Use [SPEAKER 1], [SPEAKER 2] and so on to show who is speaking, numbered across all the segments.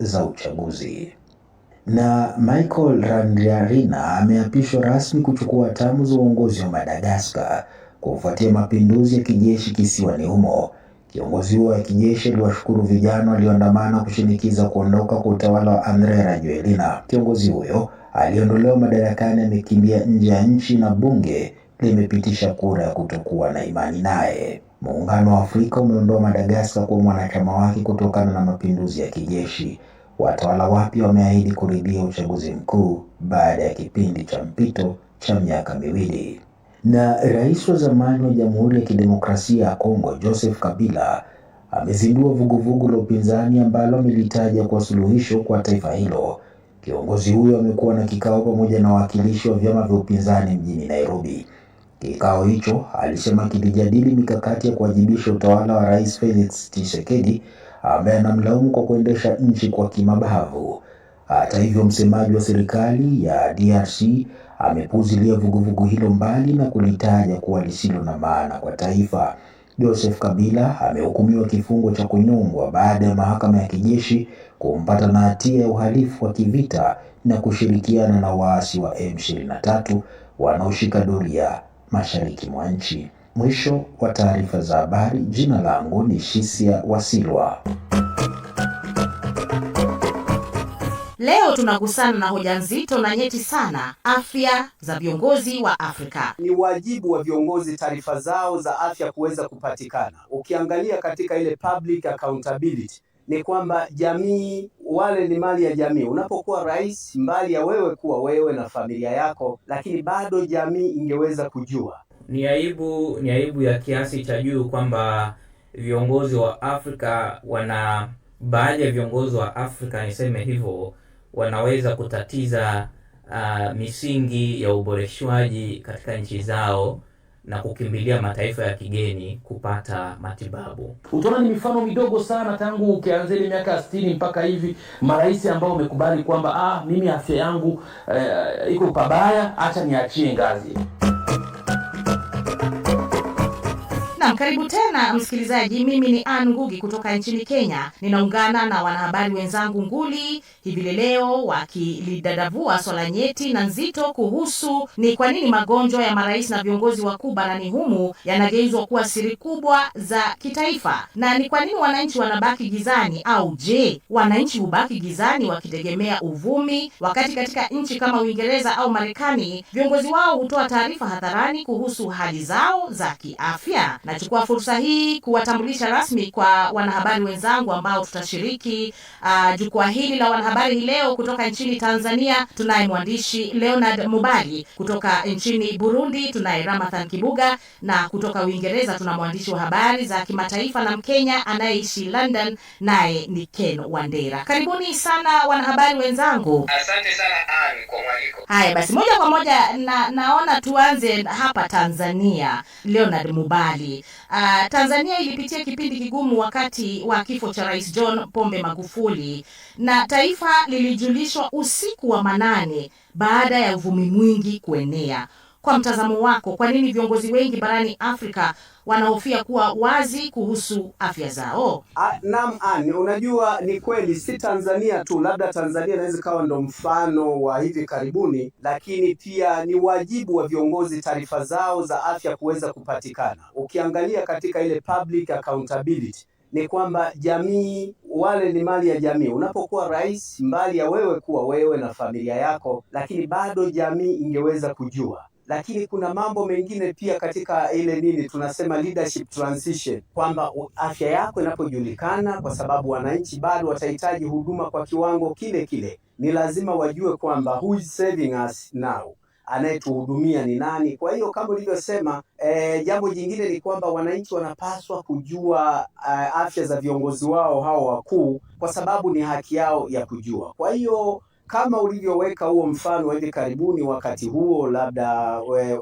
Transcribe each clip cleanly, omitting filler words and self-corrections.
[SPEAKER 1] za uchaguzi. Na Michael Randrianirina ameapishwa rasmi kuchukua hatamu za uongozi wa Madagascar kufuatia mapinduzi ya kijeshi kisiwani humo. Kiongozi huo wa kijeshi aliwashukuru vijana walioandamana kushinikiza kuondoka kwa utawala wa Andry Rajoelina. Kiongozi huyo aliondolewa madarakani amekimbia nje ya nchi na bunge limepitisha kura ya kutokuwa na imani naye. Muungano wa Afrika umeondoa Madagascar kwa mwanachama wake kutokana na mapinduzi ya kijeshi. Watawala wapya wameahidi kurudia uchaguzi mkuu baada ya kipindi cha mpito cha miaka miwili. Na rais wa zamani wa Jamhuri ya Kidemokrasia ya Kongo Joseph Kabila amezindua vuguvugu la upinzani ambalo amelitaja kwa suluhisho kwa taifa hilo. Kiongozi huyo amekuwa na kikao pamoja na wawakilishi wa vyama vya upinzani mjini Nairobi. Kikao hicho alisema kilijadili mikakati ya kuwajibisha utawala wa Rais Felix Tshisekedi ambaye anamlaumu kwa kuendesha nchi kwa kimabavu. Hata hivyo, msemaji wa serikali ya DRC amepuuzilia vuguvugu hilo mbali na kulitaja kuwa lisilo na maana kwa taifa. Joseph Kabila amehukumiwa kifungo cha kunyongwa baada ya mahakama ya kijeshi kumpata na hatia ya uhalifu wa kivita na kushirikiana na waasi wa M23 wanaoshika doria mashariki mwa nchi. Mwisho wa taarifa za habari. Jina langu ni Shisia Wasilwa.
[SPEAKER 2] Leo tunagusana na hoja nzito na nyeti sana, afya za viongozi wa Afrika.
[SPEAKER 3] Ni wajibu wa viongozi taarifa zao za afya kuweza kupatikana. Ukiangalia katika ile public accountability ni kwamba jamii, wale ni mali ya jamii. Unapokuwa rais, mbali ya wewe kuwa wewe na familia yako, lakini bado jamii ingeweza kujua.
[SPEAKER 4] Ni aibu ya kiasi cha juu kwamba viongozi wa Afrika baadhi ya viongozi wa Afrika, niseme hivyo, wanaweza kutatiza misingi ya uboreshwaji katika nchi zao na kukimbilia mataifa ya kigeni kupata matibabu.
[SPEAKER 5] Utaona ni mifano midogo sana tangu ukianzia ile miaka 60 mpaka hivi, marais ambao wamekubali kwamba mimi afya yangu iko pabaya, acha niachie ngazi.
[SPEAKER 2] Karibu tena msikilizaji, mimi ni Ann Ngugi kutoka nchini Kenya. Ninaungana na wanahabari wenzangu nguli hivi leo wakilidadavua swala nyeti na nzito kuhusu ni kwa nini magonjwa ya marais na viongozi wakuu barani humu yanageuzwa kuwa siri kubwa za kitaifa, na ni kwa nini wananchi wanabaki gizani, au je, wananchi hubaki gizani wakitegemea uvumi, wakati katika nchi kama Uingereza au Marekani viongozi wao hutoa taarifa hadharani kuhusu hali zao za kiafya. Nachukua fursa hii kuwatambulisha rasmi kwa wanahabari wenzangu ambao tutashiriki jukwaa hili la wanahabari leo. Kutoka nchini Tanzania tunaye mwandishi Leonard Mubali, kutoka nchini Burundi tunaye Ramadhan Kibuga, na kutoka Uingereza tuna mwandishi wa habari za kimataifa na Mkenya anayeishi London, naye ni Ken Wandera. Karibuni sana wanahabari wenzangu.
[SPEAKER 6] Asante sana Ann kwa mwaliko.
[SPEAKER 2] Haya basi, moja kwa moja naona tuanze hapa Tanzania. Leonard Mubali, Tanzania ilipitia kipindi kigumu wakati wa kifo cha Rais John Pombe Magufuli, na taifa lilijulishwa usiku wa manane baada ya uvumi mwingi kuenea. Kwa mtazamo wako, kwa nini viongozi wengi barani Afrika wanahofia kuwa wazi kuhusu afya zao?
[SPEAKER 3] Naam Ann, unajua ni kweli, si Tanzania tu, labda Tanzania inaweza kawa ndo mfano wa hivi karibuni, lakini pia ni wajibu wa viongozi taarifa zao za afya kuweza kupatikana. Ukiangalia katika ile public accountability ni kwamba jamii, wale ni mali ya jamii. Unapokuwa rais, mbali ya wewe kuwa wewe na familia yako, lakini bado jamii ingeweza kujua. Lakini kuna mambo mengine pia katika ile tunasema leadership transition, kwamba afya yako inapojulikana, kwa sababu wananchi bado watahitaji huduma kwa kiwango kile kile, ni lazima wajue kwamba who is saving us now, anayetuhudumia ni nani. Kwa hiyo kama ulivyosema, jambo jingine ni kwamba wananchi wanapaswa kujua afya za viongozi wao hao wakuu, kwa sababu ni haki yao ya kujua. Kwa hiyo kama ulivyoweka huo mfano hivi karibuni, wakati huo labda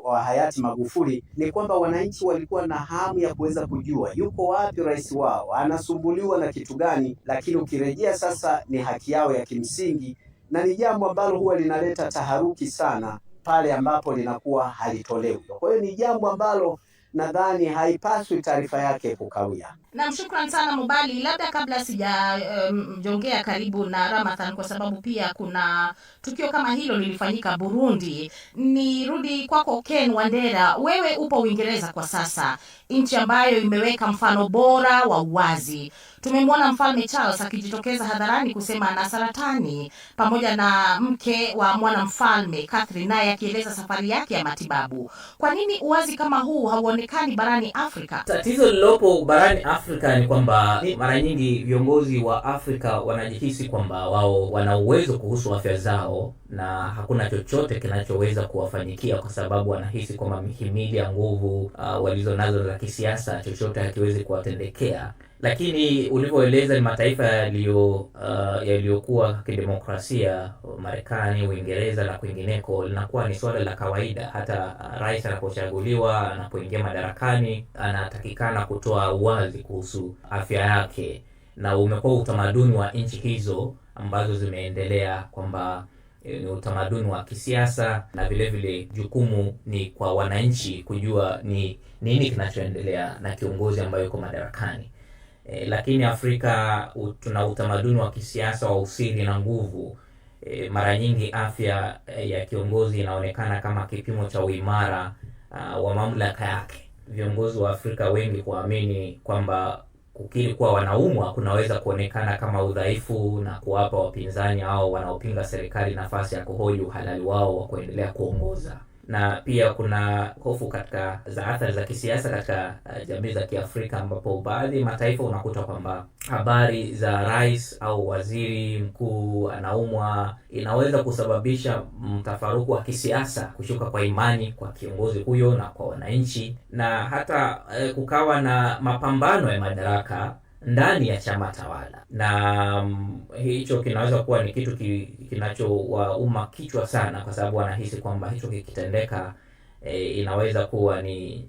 [SPEAKER 3] wa hayati Magufuli, ni kwamba wananchi walikuwa na hamu ya kuweza kujua yuko wapi rais wao, anasumbuliwa na kitu gani. Lakini ukirejea sasa, ni haki yao ya kimsingi, na ni jambo ambalo huwa linaleta taharuki sana pale ambapo linakuwa halitolewi. Kwa hiyo ni jambo ambalo nadhani haipaswi taarifa yake kukawia.
[SPEAKER 2] Na shukran sana Mubali. Labda kabla sijajongea karibu na Ramadhan, kwa sababu pia kuna tukio kama hilo lilifanyika Burundi, nirudi kwako Ken Wandera. Wewe upo Uingereza kwa sasa, nchi ambayo imeweka mfano bora wa uwazi. Tumemwona Mfalme Charles akijitokeza hadharani kusema ana saratani, pamoja na mke wa mwanamfalme Catherine naye akieleza safari yake ya matibabu. Kwa nini uwazi kama huu hauonekani barani Afrika?
[SPEAKER 4] Tatizo lilopo barani Afrika ni kwamba mara nyingi viongozi wa Afrika wanajihisi kwamba wao wana uwezo kuhusu afya zao na hakuna chochote kinachoweza kuwafanyikia, kwa sababu wanahisi kwamba mihimili ya nguvu walizo nazo za kisiasa chochote hakiwezi kuwatendekea. Lakini ulivyoeleza ni mataifa yaliyokuwa kidemokrasia, Marekani, Uingereza na kwingineko, linakuwa ni swala la kawaida. Hata rais anapochaguliwa, anapoingia madarakani, anatakikana kutoa uwazi kuhusu afya yake, na umekuwa utamaduni wa nchi hizo ambazo zimeendelea kwamba ni utamaduni wa kisiasa, na vile vile jukumu ni kwa wananchi kujua ni nini kinachoendelea na kiongozi ambaye yuko madarakani. Lakini Afrika tuna utamaduni wa kisiasa wa usiri na nguvu. Mara nyingi afya ya kiongozi inaonekana kama kipimo cha uimara wa mamlaka yake. Viongozi wa Afrika wengi kuamini kwamba kukiri kuwa wanaumwa kunaweza kuonekana kama udhaifu na kuwapa wapinzani au wanaopinga serikali nafasi ya kuhoji uhalali wao wa kuendelea kuongoza. Na pia kuna hofu katika za athari za kisiasa katika jamii za Kiafrika, ambapo baadhi ya mataifa unakuta kwamba habari za rais au waziri mkuu anaumwa inaweza kusababisha mtafaruku wa kisiasa, kushuka kwa imani kwa kiongozi huyo na kwa wananchi, na hata kukawa na mapambano ya madaraka ndani ya chama tawala. Na hicho kinaweza kuwa ni kitu kinachowauma kichwa sana, kwa sababu wanahisi kwamba hicho kikitendeka inaweza kuwa ni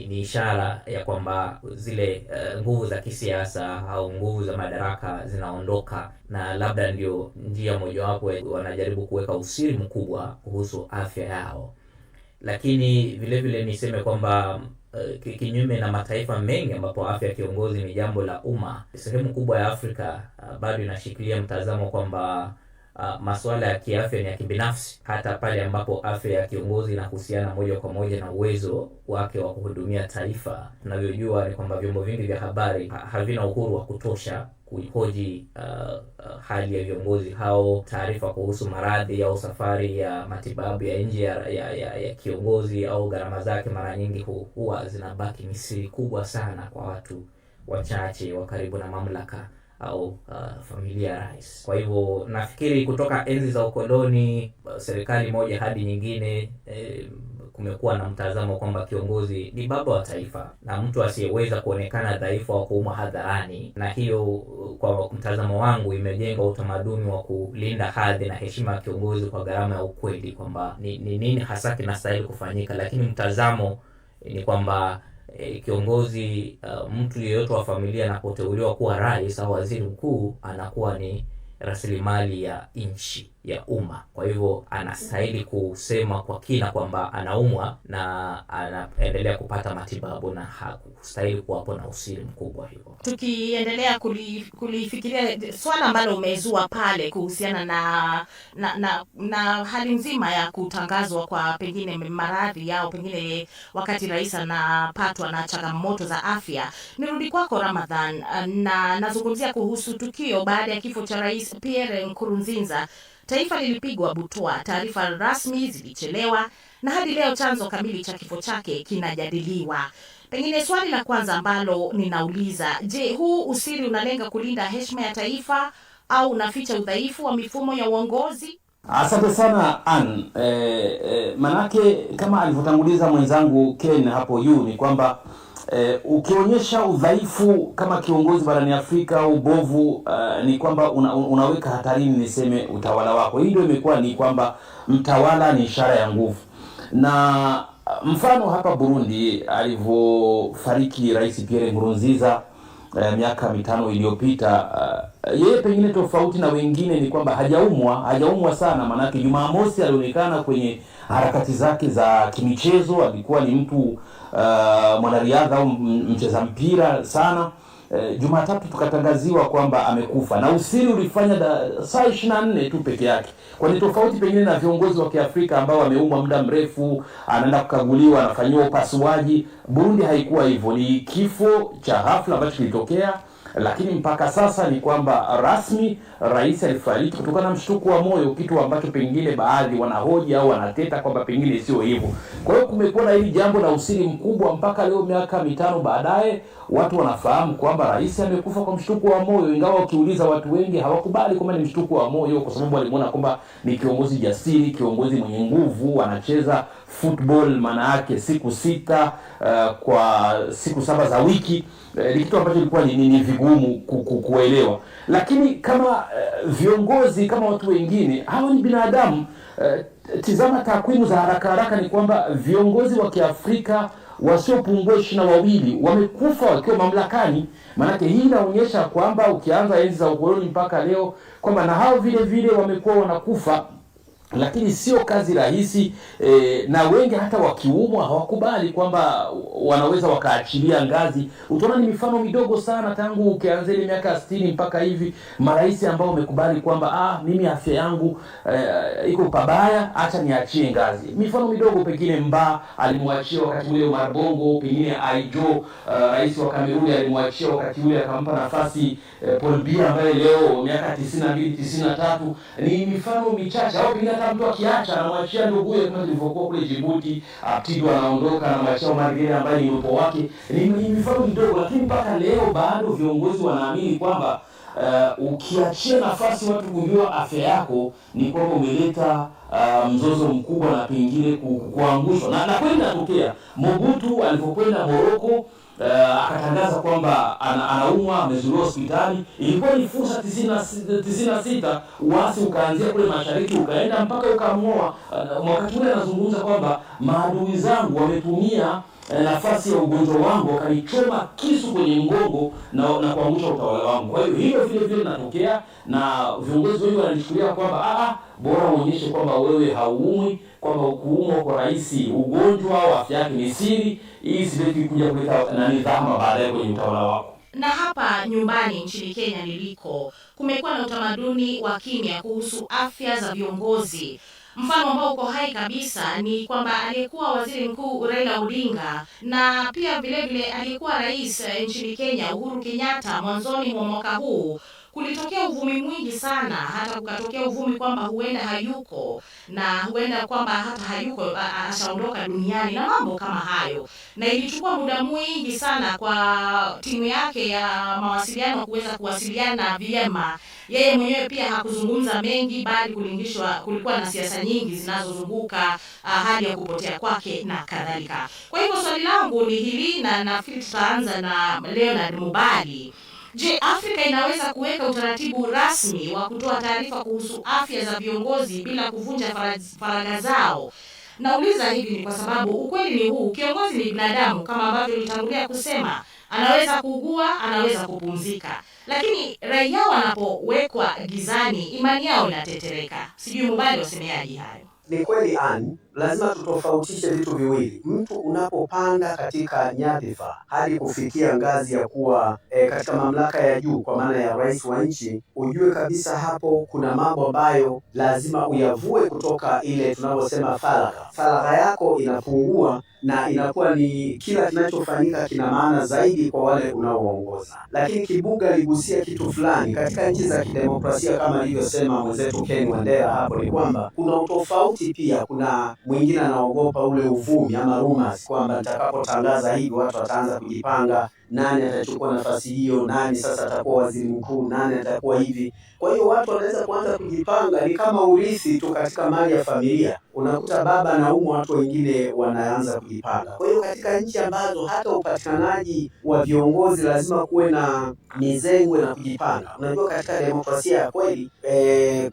[SPEAKER 4] ishara ya kwamba zile nguvu za kisiasa au nguvu za madaraka zinaondoka, na labda ndio njia mojawapo wanajaribu kuweka usiri mkubwa kuhusu afya yao. Lakini vile vile niseme kwamba kinyume na mataifa mengi ambapo afya ya kiongozi ni jambo la umma, sehemu kubwa ya Afrika bado inashikilia mtazamo kwamba masuala ya kiafya ni ya kibinafsi, hata pale ambapo afya ya kiongozi inahusiana moja kwa moja na uwezo wake wa kuhudumia taifa. Tunavyojua ni kwamba vyombo vingi vya habari havina uhuru wa kutosha kuhoji hali ya viongozi hao. Taarifa kuhusu maradhi au safari ya matibabu ya nje ya kiongozi au gharama zake mara nyingi huwa zinabaki ni siri kubwa sana kwa watu wachache wa karibu na mamlaka au familia ya rais. Kwa hivyo nafikiri kutoka enzi za ukoloni, serikali moja hadi nyingine, kumekuwa na mtazamo kwamba kiongozi ni baba wa taifa na mtu asiyeweza kuonekana dhaifu au kuumwa hadharani. Na hiyo kwa mtazamo wangu imejenga utamaduni wa kulinda hadhi na heshima ya kiongozi kwa gharama ya ukweli kwamba ni nini hasa kinastahili kufanyika. Lakini mtazamo ni kwamba kiongozi, mtu yeyote wa familia anapoteuliwa kuwa rais au waziri mkuu, anakuwa ni rasilimali ya nchi, ya umma. Kwa hivyo anastahili kusema kwa kina kwamba anaumwa na anaendelea kupata matibabu na hakustahili kuwapo na usiri mkubwa hivyo.
[SPEAKER 2] Tukiendelea kulifikiria swala ambalo umezua pale kuhusiana na hali nzima ya kutangazwa kwa pengine maradhi au pengine wakati rais anapatwa na changamoto za afya, nirudi kwako Ramadhan, na nazungumzia kuhusu tukio baada ya kifo cha Rais Pierre Nkurunziza. Taifa lilipigwa butwaa, taarifa rasmi zilichelewa, na hadi leo chanzo kamili cha kifo chake kinajadiliwa. Pengine swali la kwanza ambalo ninauliza, je, huu usiri unalenga kulinda heshima ya taifa au unaficha udhaifu wa mifumo ya uongozi?
[SPEAKER 5] Asante sana Ann. Manake kama alivyotanguliza mwenzangu Ken hapo juu ni kwamba ukionyesha udhaifu kama kiongozi barani Afrika au ubovu, ni kwamba unaweka hatarini niseme utawala wako. Hii ndio imekuwa ni kwamba mtawala ni ishara ya nguvu. Na mfano hapa Burundi alivyofariki Rais Pierre Nkurunziza, miaka 5 iliyopita. Yeye pengine tofauti na wengine ni kwamba hajaumwa sana, maanake Jumamosi alionekana kwenye harakati zake za kimichezo. Alikuwa ni mtu mwanariadha au mcheza mpira sana. Jumatatu tukatangaziwa kwamba amekufa, na usiri ulifanya saa 24 tu peke yake. Kwa ni tofauti pengine na viongozi wa Kiafrika ambao wameumwa muda mrefu, anaenda kukaguliwa, anafanywa upasuaji. Burundi haikuwa hivyo, ni kifo cha ghafla ambacho kilitokea. Lakini mpaka sasa ni kwamba rasmi rais alifariki kutokana na mshtuko wa moyo, kitu ambacho pengine baadhi wanahoji au wanateta kwamba pengine sio hivyo. Kwa hiyo kumekuwa na hili jambo la usiri mkubwa mpaka leo, miaka 5 baadaye, watu wanafahamu kwamba rais amekufa kwa mshtuko wa moyo, ingawa ukiuliza watu wengi hawakubali kwamba ni mshtuko wa moyo, kwa sababu walimuona kwamba ni kiongozi jasiri, kiongozi mwenye nguvu, anacheza football maana yake siku 6 kwa siku 7 za wiki. Ni kitu ambacho ilikuwa ni vigumu kuelewa. Lakini kama viongozi, kama watu wengine, hawa ni binadamu. Tizama takwimu za haraka ni kwamba viongozi wa Kiafrika wasiopungua 22 wamekufa wakiwa mamlakani. Maanake hii inaonyesha kwamba ukianza enzi za ukoloni mpaka leo kwamba na hao vile wamekuwa wanakufa. Lakini sio kazi rahisi, na wengi hata wakiumwa hawakubali kwamba wanaweza wakaachilia ngazi. Utaona ni mifano midogo sana tangu ukianza ile miaka 60 mpaka hivi, marais ambao wamekubali kwamba mimi afya yangu iko pabaya, acha niachie ngazi. Mifano midogo, pengine Mba alimwachia wakati ule Omar Bongo, pengine Aijo rais wa Kameruni alimwachia wakati ule akampa nafasi Paul Biya ambaye leo miaka 92 93. Ni mifano michache. Au pengine hata mtu akiacha anamwachia nduguye, kama ilivyokuwa kule Djibouti, Abtido anaondoka anamwachia Omar Gere ambaye ni mpo wake. Ni mifano midogo, lakini mpaka leo bado viongozi wanaamini kwamba ukiachia nafasi watu kujua afya yako ni kwamba umeleta mzozo mkubwa na pengine kuangushwa. Na kweli natokea Mobutu alipokwenda Morocco, akatangaza kwamba anaumwa, amezuiliwa hospitali. Ilikuwa ni fursa 96, uasi ukaanzia kule mashariki ukaenda mpaka ukamng'oa. Wakati ule anazungumza kwamba maadui zangu wametumia nafasi ya ugonjwa wangu wakanichoma kisu kwenye mgongo na kuangusha utawala wangu. Kwa hiyo vile natokea, na viongozi wengi wanachukulia kwamba bora uonyeshe kwamba wewe hauumwi, kwamba kuumwa kwa rais ugonjwa au afya yake ni siri, ili sibeki kuja kuleta nidhamu baadaye kwenye utawala wako.
[SPEAKER 2] Na hapa nyumbani nchini Kenya niliko, kumekuwa na utamaduni wa kimya kuhusu afya za viongozi. Mfano ambao uko hai kabisa ni kwamba aliyekuwa waziri mkuu Raila Odinga na pia vile aliyekuwa rais nchini Kenya Uhuru Kenyatta, mwanzoni mwa mwaka huu kulitokea uvumi mwingi sana, hata kukatokea uvumi kwamba huenda hayuko, na huenda kwamba hata hayuko ashaondoka duniani na mambo kama hayo. Na ilichukua muda mwingi sana kwa timu yake ya mawasiliano kuweza kuwasiliana vyema. Yeye mwenyewe pia hakuzungumza mengi, bali kulikuwa na siasa nyingi zinazozunguka hali ya kupotea kwake na kadhalika. Kwa hivyo swali langu ni hili, na nafikiri tutaanza na Leonard Mubali. Je, Afrika inaweza kuweka utaratibu rasmi wa kutoa taarifa kuhusu afya za viongozi bila kuvunja faragha zao? Nauliza hivi ni kwa sababu ukweli ni huu: kiongozi ni binadamu, kama ambavyo nilitangulia kusema. Anaweza kuugua, anaweza kupumzika, lakini raia wanapowekwa gizani, imani yao inatetereka. Sijui Mubali wasemeaji hayo.
[SPEAKER 3] Ni kweli lazima tutofautishe vitu viwili. Mtu unapopanda katika nyadhifa hadi kufikia ngazi ya kuwa katika mamlaka ya juu, kwa maana ya rais wa nchi, ujue kabisa hapo kuna mambo ambayo lazima uyavue kutoka ile tunavyosema faragha. Faragha yako inapungua na inakuwa ni kila kinachofanyika kina maana zaidi kwa wale unaoongoza. Lakini Kibuga aligusia kitu fulani katika nchi za kidemokrasia, kama alivyosema mwenzetu Ken Wandera hapo, ni kwamba kuna utofauti pia. Kuna mwingine anaogopa ule uvumi ama rumors kwamba nitakapotangaza hivi watu wataanza kujipanga, nani atachukua nafasi hiyo, nani sasa atakuwa waziri mkuu, nani atakuwa hivi. Kwa hiyo watu wanaweza kuanza kujipanga, ni kama urithi tu katika mali ya familia. Unakuta baba na watu wengine wanaanza kujipanga. Kwa hiyo katika nchi ambazo hata upatikanaji wa viongozi lazima kuwe na mizengwe na kujipanga. Unajua katika demokrasia ya kweli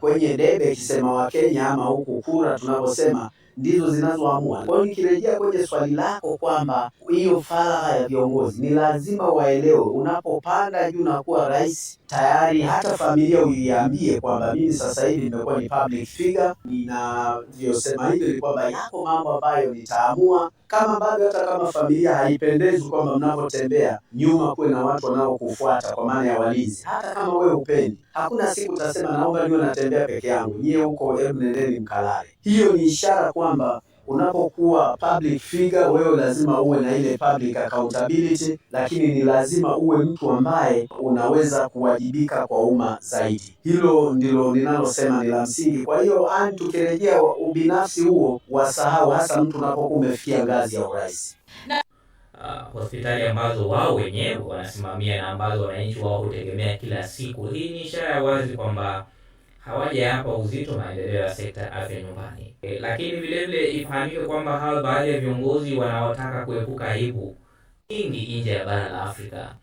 [SPEAKER 3] kwenye debe kisema wa Kenya ama huku kura tunaposema, ndizo zinazoamua. Kwa hiyo nikirejea kwenye swali lako kwamba hiyo faragha ya viongozi, ni lazima waelewe unapopanda juu na kuwa rais tayari hata familia uiambie kwamba mimi sasa hivi nimekuwa ni public figure. Ninavyosema hivi ni kwamba yako mambo ambayo nitaamua, kama bado hata kama familia haipendezi kwamba mnapotembea nyuma kuwe na watu wanaokufuata kwa maana ya walinzi. Hata kama wewe upendi, hakuna siku utasema naomba niwe natembea peke yangu, nyie huko hebu nendeni mkalale. Hiyo ni ishara kwamba unapokuwa public figure wewe lazima uwe na ile public accountability, lakini ni lazima uwe mtu ambaye unaweza kuwajibika kwa umma zaidi. Hilo ndilo ninalosema ni la msingi. Kwa hiyo tukirejea ubinafsi huo wasahau, hasa mtu unapokuwa umefikia ngazi ya urais.
[SPEAKER 4] Hospitali ambazo wao wenyewe wanasimamia na ambazo wananchi wao hutegemea kila siku. Hii ni ishara ya wazi kwamba hawajayapa uzito maendeleo ya sekta ya afya nyumbani. Lakini vile vile ifahamike kwamba hao baadhi ya viongozi wanaotaka kuepuka aibu nyingi nje ya bara la Afrika.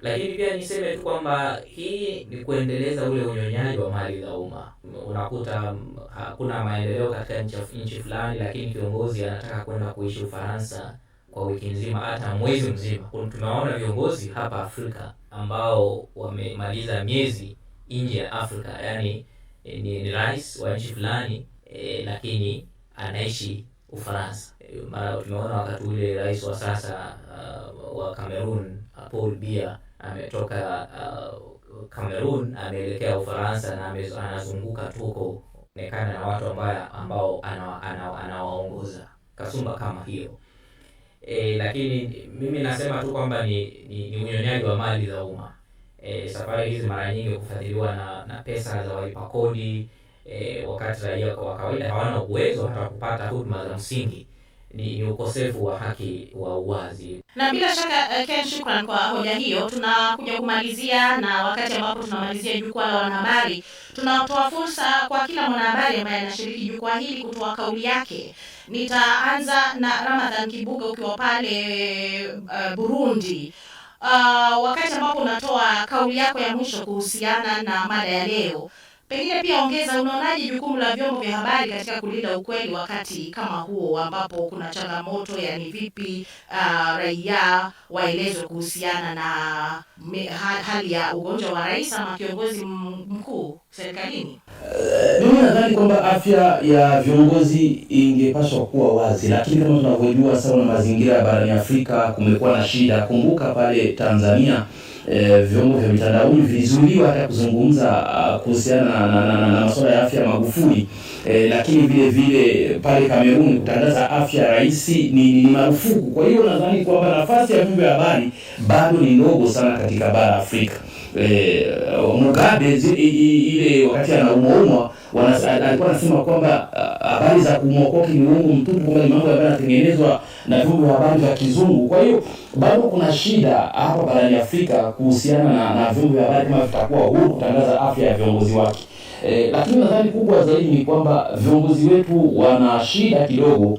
[SPEAKER 4] Lakini pia niseme tu kwamba hii ni kuendeleza ule unyonyaji wa mali za umma. Unakuta hakuna maendeleo katika nchi fulani, lakini kiongozi anataka kwenda kuishi Ufaransa kwa wiki nzima, hata mwezi mzima. Tunaona viongozi hapa Afrika ambao wamemaliza miezi nje ya Afrika, yani ni rais wa nchi fulani lakini anaishi Ufaransa. Mara tumeona wakati ule rais wa sasa wa Cameroon Paul Biya ametoka Cameroon ameelekea Ufaransa na anazunguka tu huko nekana na watu ambao anawaongoza kasumba kama hiyo. Lakini mimi nasema tu kwamba ni unyonyaji wa mali za umma. Safari hizi mara nyingi kufadhiliwa na pesa za walipa kodi, wakati raia kwa kawaida hawana uwezo hata kupata huduma za msingi. Ni ukosefu wa haki wa uwazi.
[SPEAKER 2] Na bila shaka Ken, shukrani kwa hoja hiyo. Tunakuja kumalizia, na wakati ambapo tunamalizia jukwaa la wanahabari, tunatoa fursa kwa kila mwanahabari ambaye anashiriki jukwaa hili kutoa kauli yake. Nitaanza na Ramadhan Kibuga ukiwa pale Burundi. Wakati ambapo unatoa kauli yako ya mwisho kuhusiana na mada ya leo, pengine pia ongeza, unaonaje jukumu la vyombo vya habari katika kulinda ukweli wakati kama huo ambapo kuna changamoto, yani vipi raia waelezwe kuhusiana na hali ya ugonjwa wa rais ama kiongozi mkuu serikalini?
[SPEAKER 5] Mimi nadhani kwamba afya ya viongozi ingepaswa kuwa wazi, lakini kama tunavyojua sana mazingira barani Afrika kumekuwa na shida. Kumbuka pale Tanzania vyombo vya mitandaoni vilizuiliwa hata kuzungumza kuhusiana na masuala ya afya Magufuli. Lakini vile vile pale Kamerun kutangaza afya ya rais ni marufuku. Kwa hiyo nadhani kwamba nafasi ya vyombo vya habari bado ni ndogo sana katika bara Afrika. Mugabe ile wakati anaumwa alikuwa anasema kwamba habari za kuumwa ni uongo mtupu, kwamba mambo ambayo yanatengenezwa na vyombo vya habari vya kizungu. Kwa hiyo bado kuna shida hapa barani Afrika kuhusiana na vyombo vya habari kama vitakuwa huru kutangaza afya ya viongozi wake. Lakini nadhani kubwa zaidi ni kwamba viongozi wetu wana shida kidogo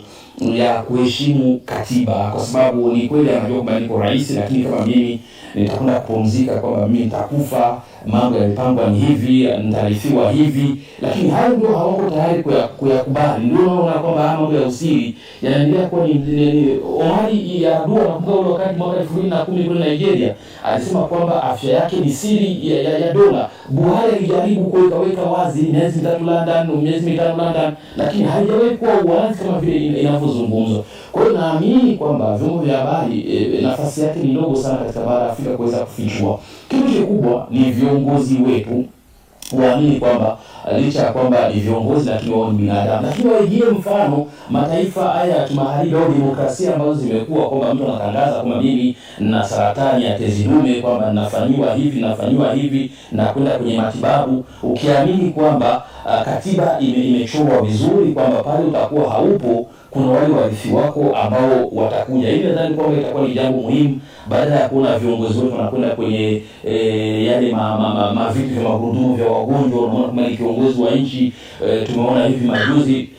[SPEAKER 5] ya kuheshimu katiba, kwa sababu ni kweli anajua kwamba niko rais, lakini kama mimi nitakwenda kupumzika, kwamba mimi nitakufa, mambo yamepangwa ni hivi, nitarifiwa hivi, lakini hayo ndio hawako tayari kuyakubali. Ndio unaona kwamba mambo ya usiri yanaendelea kuwa ni Omari ya Adua. Nakumbuka ule wakati mwaka 2010 kule Nigeria alisema kwamba afya yake ni siri ya dola. Buhari alijaribu kuweka wazi miezi 3 London, miezi 5 London, lakini haijawahi kuwa wazi kama vile inavyozungumzwa. Kwa hiyo naamini kwamba vyombo vya habari nafasi yake ni ndogo sana katika bara Afrika kuweza kufichua. Kitu kikubwa ni viongozi wetu waamini kwamba licha ya kwamba ni viongozi lakini wao ni binadamu. Lakini waigie mfano mataifa haya ya kimagharibi au demokrasia ambazo zimekuwa kwamba mtu anatangaza kwamba mimi na saratani ya tezi dume, kwamba nafanywa hivi na kwenda kwenye matibabu, ukiamini kwamba katiba imechorwa vizuri kwamba pale utakuwa haupo kuna wale warithi wako ambao watakuja. Hivi nadhani kwamba itakuwa ni jambo muhimu, baada ya kuona viongozi wetu wanakwenda kwenye yale viti vya magurudumu vya wagonjwa. Unaona kama ni kiongozi wa nchi. Tumeona hivi majuzi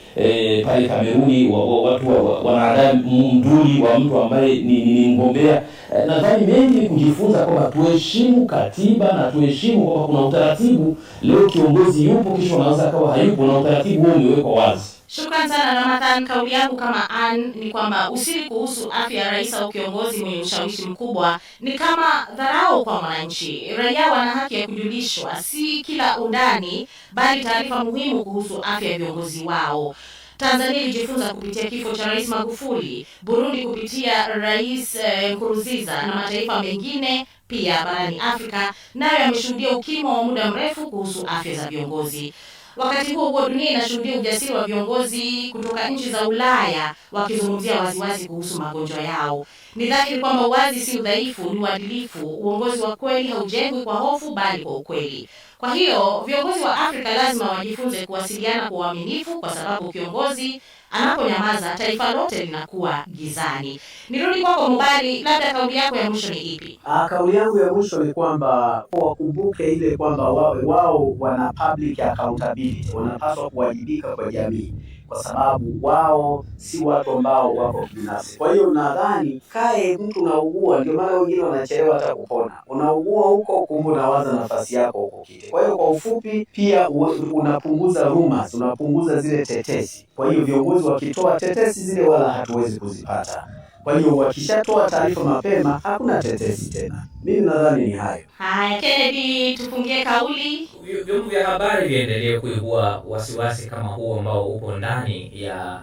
[SPEAKER 5] pale Kameruni watu wanaandaa mduli wa mtu ambaye ni mgombea. Nadhani mengi ni kujifunza kwamba tuheshimu katiba na tuheshimu kwamba kuna utaratibu. Leo kiongozi yupo, kesho anaweza akawa hayupo, na utaratibu huo umewekwa wazi.
[SPEAKER 2] Shukran sana Ramadhan. Kauli yangu kama Ann ni kwamba usiri kuhusu afya ya rais au kiongozi mwenye ushawishi mkubwa ni kama dharau kwa mwananchi. Raia wana haki ya kujulishwa si kila undani, bali taarifa muhimu kuhusu afya ya viongozi wao. Tanzania ilijifunza kupitia kifo cha Rais Magufuli, Burundi kupitia Rais Nkurunziza na mataifa mengine pia barani Afrika nayo yameshuhudia ukimya wa muda mrefu kuhusu afya za viongozi. Wakati huo dunia inashuhudia ujasiri wa viongozi kutoka nchi za Ulaya wakizungumzia waziwazi kuhusu magonjwa yao. Ni dhahiri kwamba uwazi si udhaifu, ni uadilifu. Uongozi wa kweli haujengwi kwa hofu bali kwa ukweli. Kwa hiyo viongozi wa Afrika lazima wajifunze kuwasiliana kwa uaminifu, kwa sababu kiongozi anaponyamaza taifa lote linakuwa gizani. Nirudi kwako Mubali, labda kauli yako ya mwisho ni ipi?
[SPEAKER 3] Kauli yangu ya mwisho ni kwamba wakumbuke ile kwamba wao wana public accountability, wanapaswa kuwajibika kwa jamii, kwa sababu wao si watu ambao wako binafsi. Kwa hiyo nadhani kae mtu unaugua, ndio maana wengine wanachelewa hata kupona. Unaugua huko, kumbe unawaza nafasi yako huko kiti. Kwa hiyo kwa ufupi, pia unapunguza rumors, unapunguza zile tetesi. Kwa hiyo viongozi wakitoa tetesi zile wala hatuwezi kuzipata. Kwa hiyo wakishatoa taarifa mapema hakuna tetesi tena. Mimi nadhani ni hayo.
[SPEAKER 2] Haya, Kennedy, tufungie kauli.
[SPEAKER 4] Vyombo vya habari viendelee kuibua wasiwasi kama huo ambao upo ndani ya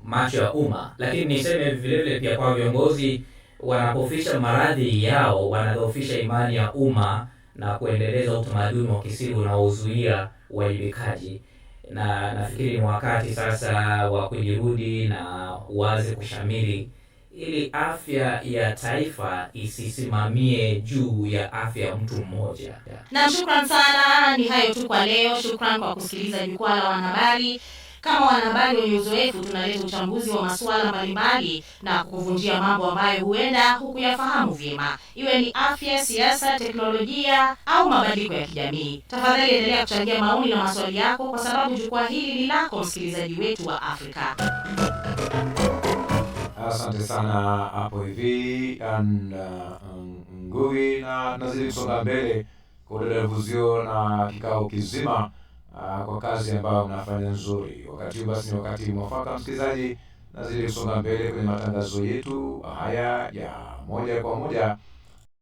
[SPEAKER 4] macho ya umma, lakini niseme vile vile pia kwa viongozi wanapofisha maradhi yao wanadhoofisha imani ya umma na kuendeleza utamaduni wa kisiri unaozuia uwajibikaji. Na nafikiri ni wakati sasa wa kujirudi na uwazi kushamiri ili afya ya taifa isisimamie juu ya afya ya mtu mmoja.
[SPEAKER 2] Na shukran sana, ni hayo tu kwa leo. Shukran kwa kusikiliza Jukwaa la Wanahabari. Kama wanahabari wenye uzoefu, tunaleta uchambuzi wa masuala mbalimbali na kukuvunjia mambo ambayo huenda hukuyafahamu vyema, iwe ni afya, siasa, teknolojia au mabadiliko ya kijamii. Tafadhali endelea kuchangia maoni na maswali yako, kwa sababu jukwaa hili ni lako, msikilizaji wetu wa Afrika.
[SPEAKER 7] Asante sana hapo hivi Ngugi, na nazidi kusonga mbele kwa udadavuzio na kikao kizima kwa kazi ambayo mnafanya nzuri. Wakati basi ni wakati mwafaka, msikilizaji, nazidi kusonga mbele kwenye matangazo yetu haya ya moja kwa moja